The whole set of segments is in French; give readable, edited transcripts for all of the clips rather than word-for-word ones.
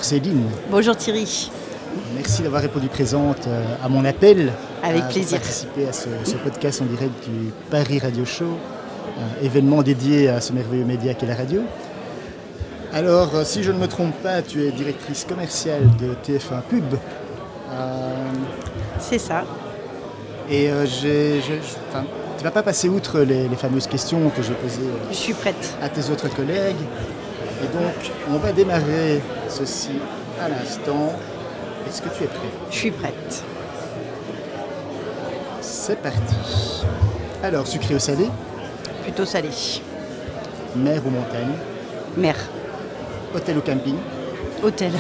Céline. Bonjour Thierry. Merci d'avoir répondu présente à mon appel. Avec plaisir. Pour participer à ce podcast en direct du Paris Radio Show, événement dédié à ce merveilleux média qu'est la radio. Alors, si je ne me trompe pas, tu es directrice commerciale de TF1 Pub. C'est ça. Et tu ne vas pas passer outre les fameuses questions que j'ai posées Je suis prête. à tes autres collègues. Et donc, on va démarrer ceci à l'instant. Est-ce que tu es prêt ? Je suis prête. C'est parti. Alors, sucré ou salé ? Plutôt salé. Mer ou montagne ? Mer. Hôtel ou camping ? Hôtel.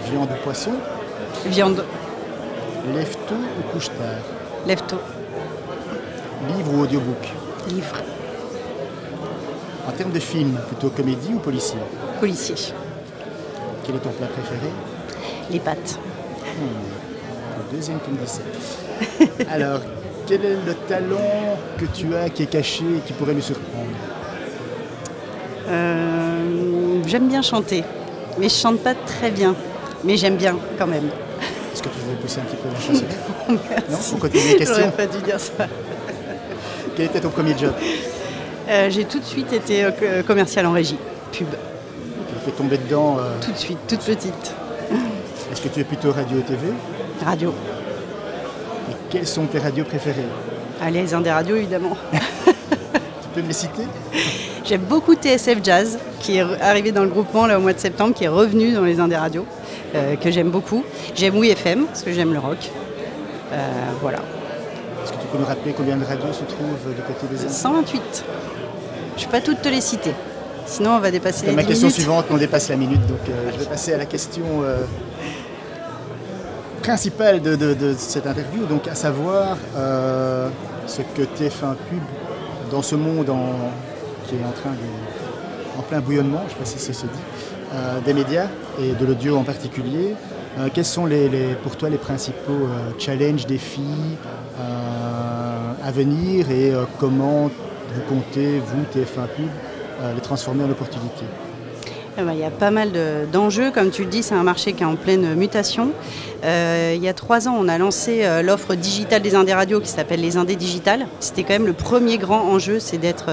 Viande ou poisson ? Viande. Lève-tôt ou couche-tard ? Lève-tôt. Livre ou audiobook ? Livre. En termes de film, plutôt comédie ou policier ? Policier. Quel est ton plat préféré ? Les pâtes. Le deuxième qui me dit ça. Alors, quel est le talent que tu as qui est caché et qui pourrait nous surprendre ? J'aime bien chanter, mais je chante pas très bien. Mais j'aime bien quand même. Est-ce que tu veux pousser un petit peu la chansonnette ? Merci. Non, on continue les questions. J'aurais pas dû dire ça. Quel était ton premier job ? J'ai tout de suite été commerciale en régie, pub. Tu es tombé dedans Tout de suite, toute petite. Est-ce que tu es plutôt radio ou TV ? Radio. Et quelles sont tes radios préférées ? Allez, les Indes radios évidemment. Tu peux me les citer ? J'aime beaucoup TSF Jazz, qui est arrivé dans le groupement là, au mois de septembre, qui est revenu dans les Indes radios, que j'aime beaucoup. J'aime Oui FM, parce que j'aime le rock. Voilà. Est-ce que tu peux nous rappeler combien de radios se trouvent du côté des Indes ? 128. Je ne peux pas toutes te les citer. Sinon, on va dépasser les 10 ma question minutes. suivante, on dépasse la minute, donc je vais passer à la question principale de cette interview, donc à savoir ce que TF1 Pub, dans ce monde qui est en plein bouillonnement, je ne sais pas si ça se dit, des médias et de l'audio en particulier, quels sont pour toi les principaux challenges, défis à venir et comment vous comptez, vous, TF1 Pub, les transformer en opportunités ? Il y a pas mal d'enjeux, comme tu le dis, c'est un marché qui est en pleine mutation. Il y a 3 ans, on a lancé l'offre digitale des Indés radios qui s'appelle les Indés digitales. C'était quand même le premier grand enjeu, c'est d'être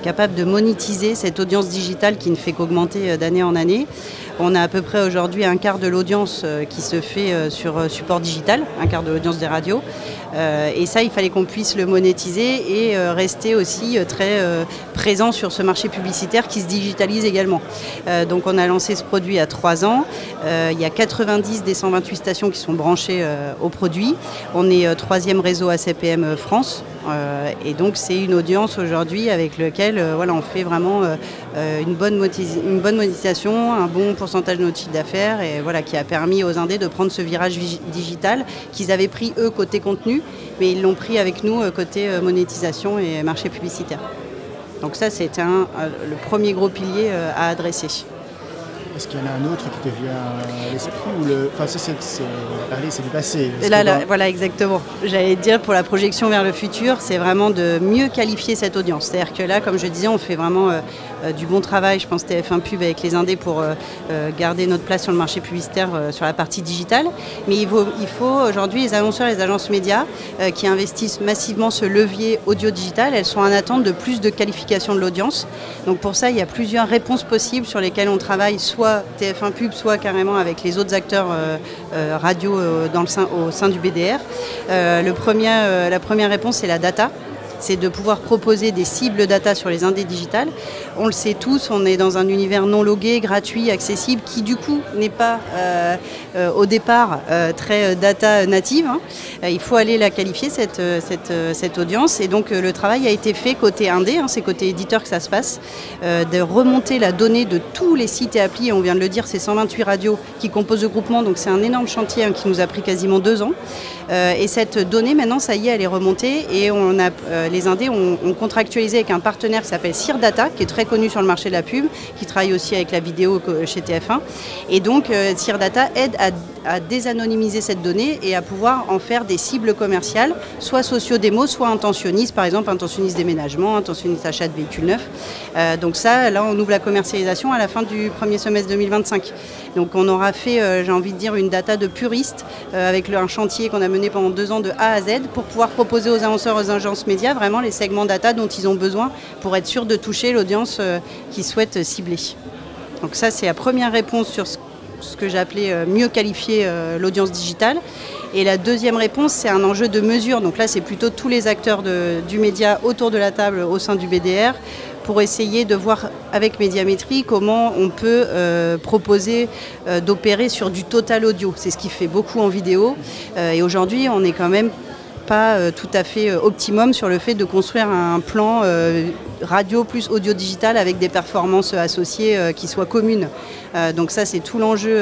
capable de monétiser cette audience digitale qui ne fait qu'augmenter d'année en année. On a à peu près aujourd'hui un quart de l'audience qui se fait sur support digital, un quart de l'audience des radios. Et ça, il fallait qu'on puisse le monétiser et rester aussi très présent sur ce marché publicitaire qui se digitalise également. Donc on a lancé ce produit à 3 ans. Il y a 90 des 128 stations qui sont branchées au produit. On est 3e réseau ACPM France. Et donc c'est une audience aujourd'hui avec laquelle on fait vraiment une bonne monétisation, un bon pourcentage de notre chiffre d'affaires et qui a permis aux Indés de prendre ce virage digital qu'ils avaient pris eux côté contenu, mais ils l'ont pris avec nous côté monétisation et marché publicitaire. Donc ça c'est le premier gros pilier à adresser. Est-ce qu'il y en a un autre qui te vient à l'esprit ou Enfin, ça, c'est du passé. Voilà, exactement. J'allais dire, pour la projection vers le futur, c'est vraiment de mieux qualifier cette audience. C'est-à-dire que là, comme je disais, on fait vraiment du bon travail, je pense, TF1 Pub avec les Indés pour garder notre place sur le marché publicitaire sur la partie digitale. Mais il faut aujourd'hui, les annonceurs, les agences médias qui investissent massivement ce levier audio-digital, elles sont en attente de plus de qualification de l'audience. Donc pour ça, il y a plusieurs réponses possibles sur lesquelles on travaille, soit TF1 Pub, soit carrément avec les autres acteurs radio au sein du BDR. La première réponse, c'est la data. C'est de pouvoir proposer des cibles data sur les Indés digitales. On le sait tous, on est dans un univers non logué, gratuit, accessible, qui du coup n'est pas au départ très data native. Il faut aller la qualifier, cette audience. Et donc le travail a été fait côté Indé, c'est côté éditeur que ça se passe, de remonter la donnée de tous les sites et applis. Et on vient de le dire, c'est 128 radios qui composent le groupement, donc c'est un énorme chantier qui nous a pris quasiment 2 ans. Et cette donnée, maintenant, ça y est, elle est remontée et on a les indés ont contractualisé avec un partenaire qui s'appelle Cyrdata, qui est très connu sur le marché de la pub, qui travaille aussi avec la vidéo chez TF1. Et donc Cyrdata aide à désanonymiser cette donnée et à pouvoir en faire des cibles commerciales, soit socio-démo, soit intentionnistes, par exemple intentionnistes déménagement, intentionnistes achat de véhicules neufs. Donc ça, là, on ouvre la commercialisation à la fin du premier semestre 2025. Donc on aura fait, j'ai envie de dire, une data de puristes avec un chantier qu'on a mené pendant 2 ans de A à Z pour pouvoir proposer aux annonceurs, aux agences médias, vraiment les segments data dont ils ont besoin pour être sûrs de toucher l'audience qu'ils souhaitent cibler. Donc ça, c'est la première réponse sur ce que j'ai appelé mieux qualifier l'audience digitale. Et la deuxième réponse, c'est un enjeu de mesure. Donc là, c'est plutôt tous les acteurs du média autour de la table au sein du BDR pour essayer de voir avec Médiamétrie comment on peut proposer d'opérer sur du total audio. C'est ce qui fait beaucoup en vidéo. Et aujourd'hui, on n'est quand même pas tout à fait optimum sur le fait de construire un plan radio plus audio digital avec des performances associées qui soient communes. Donc ça, c'est tout l'enjeu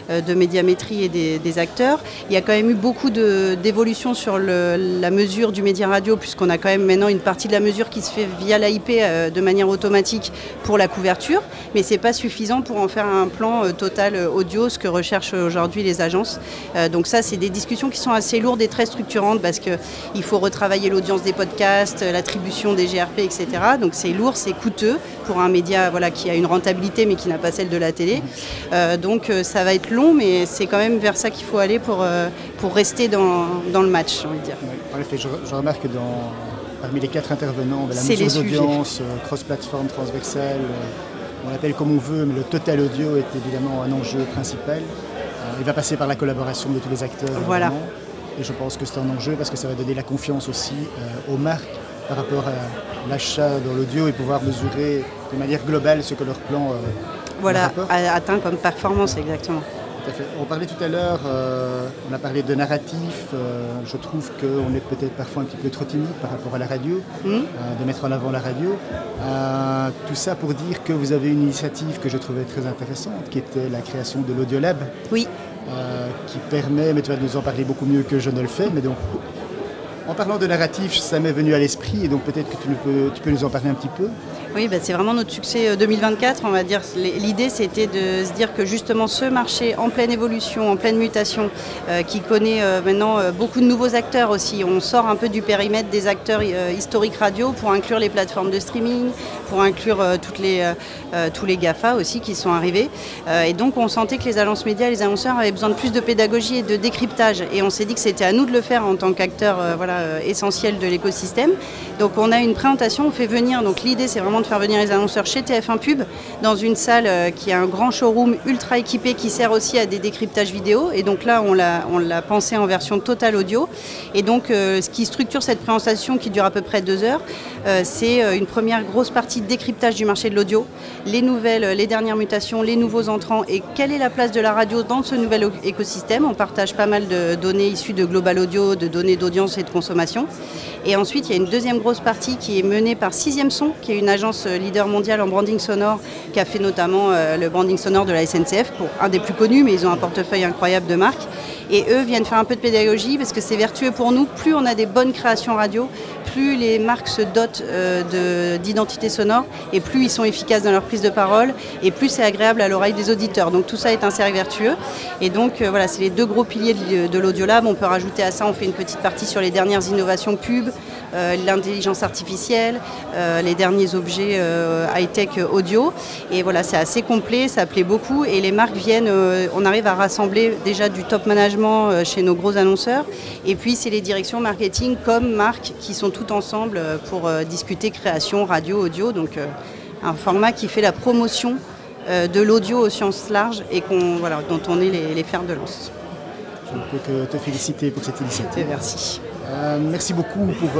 de Médiamétrie et des acteurs. Il y a quand même eu beaucoup d'évolutions sur la mesure du média radio, puisqu'on a quand même maintenant une partie de la mesure qui se fait via l'AIP de manière automatique pour la couverture, mais c'est pas suffisant pour en faire un plan total audio, ce que recherchent aujourd'hui les agences. Donc ça, c'est des discussions qui sont assez lourdes et très structurantes, parce qu'il faut retravailler l'audience des podcasts, l'attribution des GRP, etc. Donc c'est lourd, c'est coûteux pour un média qui a une rentabilité mais qui n'a pas celle de la télé. Donc ça va être long, mais c'est quand même vers ça qu'il faut aller pour rester dans le match, j'ai envie de dire. En effet, je remarque que parmi les 4 intervenants, la mesure d'audience, cross-plateforme, transversale, on l'appelle comme on veut, mais le total audio est évidemment un enjeu principal. Il va passer par la collaboration de tous les acteurs. Voilà. Et je pense que c'est un enjeu parce que ça va donner la confiance aussi aux marques par rapport à l'achat dans l'audio et pouvoir mesurer de manière globale ce que leur plan atteint comme performance, exactement. Tout à fait. On parlait tout à l'heure, on a parlé de narratif. Je trouve qu'on est peut-être parfois un petit peu trop timide par rapport à la radio, de mettre en avant la radio. Tout ça pour dire que vous avez une initiative que je trouvais très intéressante, qui était la création de l'Audiolab. Oui. Qui permet, mais tu vas nous en parler beaucoup mieux que je ne le fais, mais donc en parlant de narratif, ça m'est venu à l'esprit et donc peut-être que tu peux nous en parler un petit peu. Oui, c'est vraiment notre succès 2024, on va dire. L'idée, c'était de se dire que justement ce marché en pleine évolution, en pleine mutation, qui connaît maintenant beaucoup de nouveaux acteurs aussi. On sort un peu du périmètre des acteurs historiques radio pour inclure les plateformes de streaming, pour inclure tous les GAFA aussi qui sont arrivés. Et donc on sentait que les agences médias et les annonceurs avaient besoin de plus de pédagogie et de décryptage. Et on s'est dit que c'était à nous de le faire en tant qu'acteurs essentiels de l'écosystème. Donc on a une présentation, on fait venir. Donc l'idée, c'est vraiment de faire venir les annonceurs chez TF1 Pub dans une salle qui a un grand showroom ultra équipé qui sert aussi à des décryptages vidéo. Et donc là, on l'a pensé en version totale audio. Et donc, ce qui structure cette présentation qui dure à peu près 2 heures, c'est une première grosse partie de décryptage du marché de l'audio, les nouvelles, les dernières mutations, les nouveaux entrants et quelle est la place de la radio dans ce nouvel écosystème. On partage pas mal de données issues de Global Audio, de données d'audience et de consommation. Et ensuite, il y a une deuxième grosse partie qui est menée par 6e Son, qui est une agence leader mondial en branding sonore, qui a fait notamment le branding sonore de la SNCF, pour un des plus connus, mais ils ont un portefeuille incroyable de marques. Et eux viennent faire un peu de pédagogie parce que c'est vertueux pour nous. Plus on a des bonnes créations radio, plus les marques se dotent d'identité sonore et plus ils sont efficaces dans leur prise de parole et plus c'est agréable à l'oreille des auditeurs. Donc tout ça est un cercle vertueux. Et donc voilà, c'est les 2 gros piliers de l'Audiolab. On peut rajouter à ça, on fait une petite partie sur les dernières innovations pub, l'intelligence artificielle, les derniers objets high-tech audio. Et voilà, c'est assez complet, ça plaît beaucoup. Et les marques viennent, on arrive à rassembler déjà du top management chez nos gros annonceurs. Et puis, c'est les directions marketing comme marques qui sont toutes ensemble pour discuter création, radio, audio. Donc, un format qui fait la promotion de l'audio au sens large et dont on est les fers de lance. Je ne peux que te féliciter pour cette initiative. Merci. Merci beaucoup pour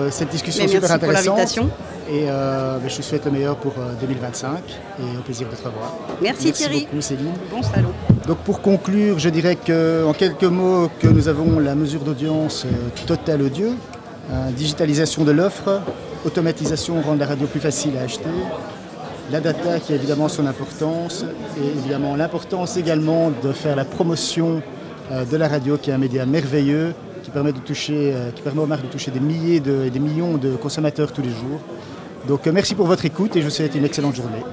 cette discussion super intéressante. Merci pour l'invitation. Et je te souhaite le meilleur pour 2025 et au plaisir de te revoir. Merci Thierry. Merci beaucoup Céline. Bon salon. Donc pour conclure, je dirais qu'en quelques mots que nous avons la mesure d'audience totale audio, digitalisation de l'offre, automatisation rend la radio plus facile à acheter, la data qui a évidemment son importance et évidemment l'importance également de faire la promotion de la radio qui est un média merveilleux qui permet aux marques de toucher des milliers et des millions de consommateurs tous les jours. Donc merci pour votre écoute et je vous souhaite une excellente journée.